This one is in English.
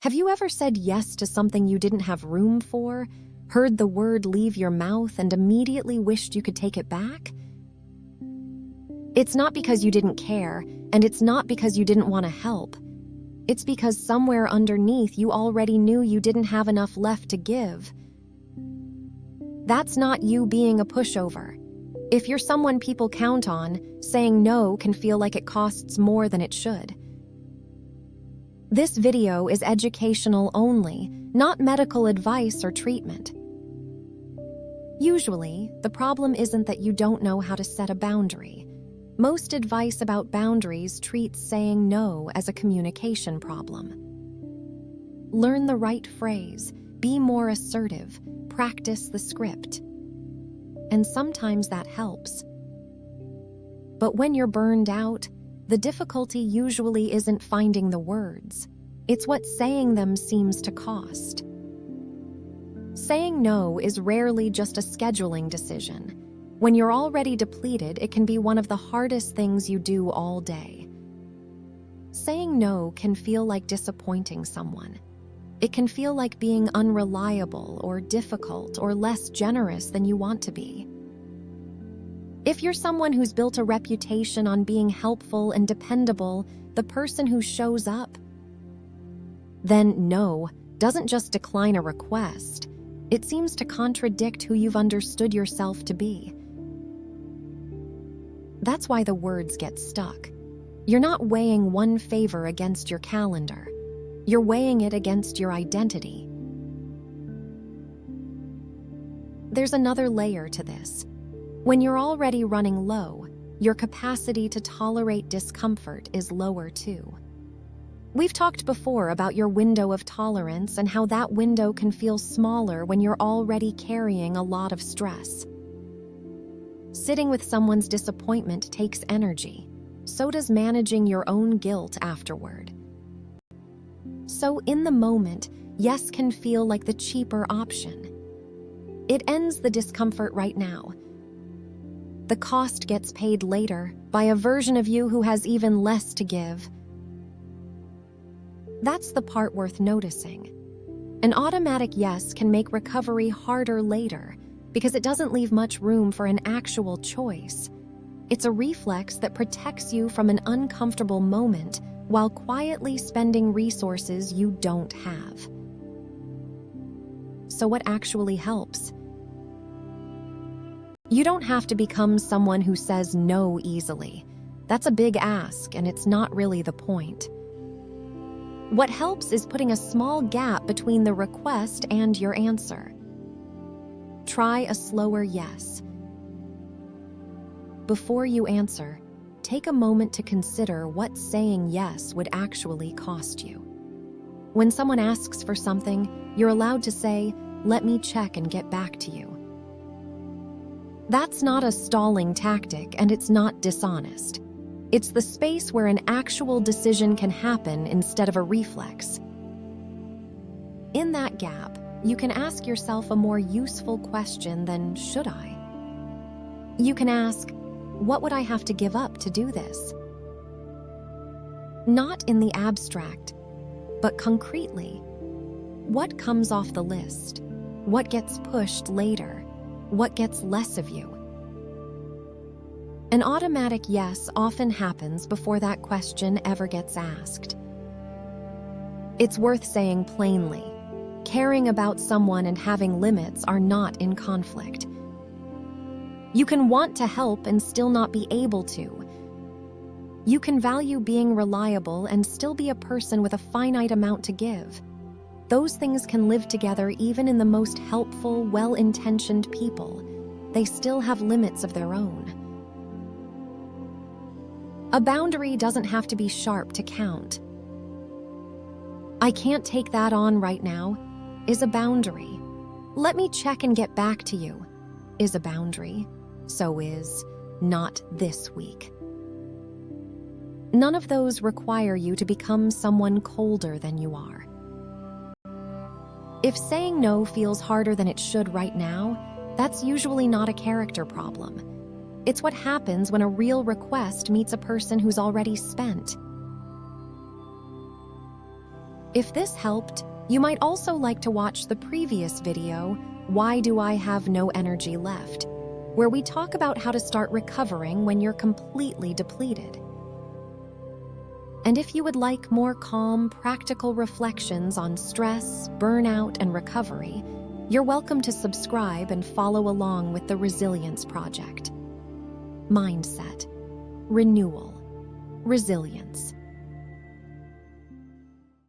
Have you ever said yes to something you didn't have room for, heard the word leave your mouth, and immediately wished you could take it back? It's not because you didn't care, and it's not because you didn't want to help. It's because somewhere underneath you already knew you didn't have enough left to give. That's not you being a pushover. If you're someone people count on, saying no can feel like it costs more than it should. This video is educational only, not medical advice or treatment. Usually, the problem isn't that you don't know how to set a boundary. Most advice about boundaries treats saying no as a communication problem. Learn the right phrase, be more assertive, practice the script. And sometimes that helps. But when you're burned out, the difficulty usually isn't finding the words. It's what saying them seems to cost. Saying no is rarely just a scheduling decision. When you're already depleted, it can be one of the hardest things you do all day. Saying no can feel like disappointing someone. It can feel like being unreliable or difficult or less generous than you want to be. If you're someone who's built a reputation on being helpful and dependable, the person who shows up, then no doesn't just decline a request. It seems to contradict who you've understood yourself to be. That's why the words get stuck. You're not weighing one favor against your calendar. You're weighing it against your identity. There's another layer to this. When you're already running low, your capacity to tolerate discomfort is lower too. We've talked before about your window of tolerance and how that window can feel smaller when you're already carrying a lot of stress. Sitting with someone's disappointment takes energy. So does managing your own guilt afterward. So in the moment, yes can feel like the cheaper option. It ends the discomfort right now. The cost gets paid later by a version of you who has even less to give. That's the part worth noticing. An automatic yes can make recovery harder later because it doesn't leave much room for an actual choice. It's a reflex that protects you from an uncomfortable moment while quietly spending resources you don't have. So what actually helps? You don't have to become someone who says no easily. That's a big ask, and it's not really the point. What helps is putting a small gap between the request and your answer. Try a slower yes. Before you answer, take a moment to consider what saying yes would actually cost you. When someone asks for something, you're allowed to say, "Let me check and get back to you." That's not a stalling tactic, and it's not dishonest. It's the space where an actual decision can happen instead of a reflex. In that gap, you can ask yourself a more useful question than "should I?" You can ask, "What would I have to give up to do this?" Not in the abstract, but concretely. What comes off the list? What gets pushed later? What gets less of you? An automatic yes often happens before that question ever gets asked. It's worth saying plainly, caring about someone and having limits are not in conflict. You can want to help and still not be able to. You can value being reliable and still be a person with a finite amount to give. Those things can live together even in the most helpful, well-intentioned people. They still have limits of their own. A boundary doesn't have to be sharp to count. "I can't take that on right now" is a boundary. "Let me check and get back to you" is a boundary. So is "not this week." None of those require you to become someone colder than you are. If saying no feels harder than it should right now, that's usually not a character problem. It's what happens when a real request meets a person who's already spent. If this helped, you might also like to watch the previous video, Why Do I Have No Energy Left?, where we talk about how to start recovering when you're completely depleted. And if you would like more calm, practical reflections on stress, burnout, and recovery, you're welcome to subscribe and follow along with the Resilience Project. Mindset, renewal, resilience.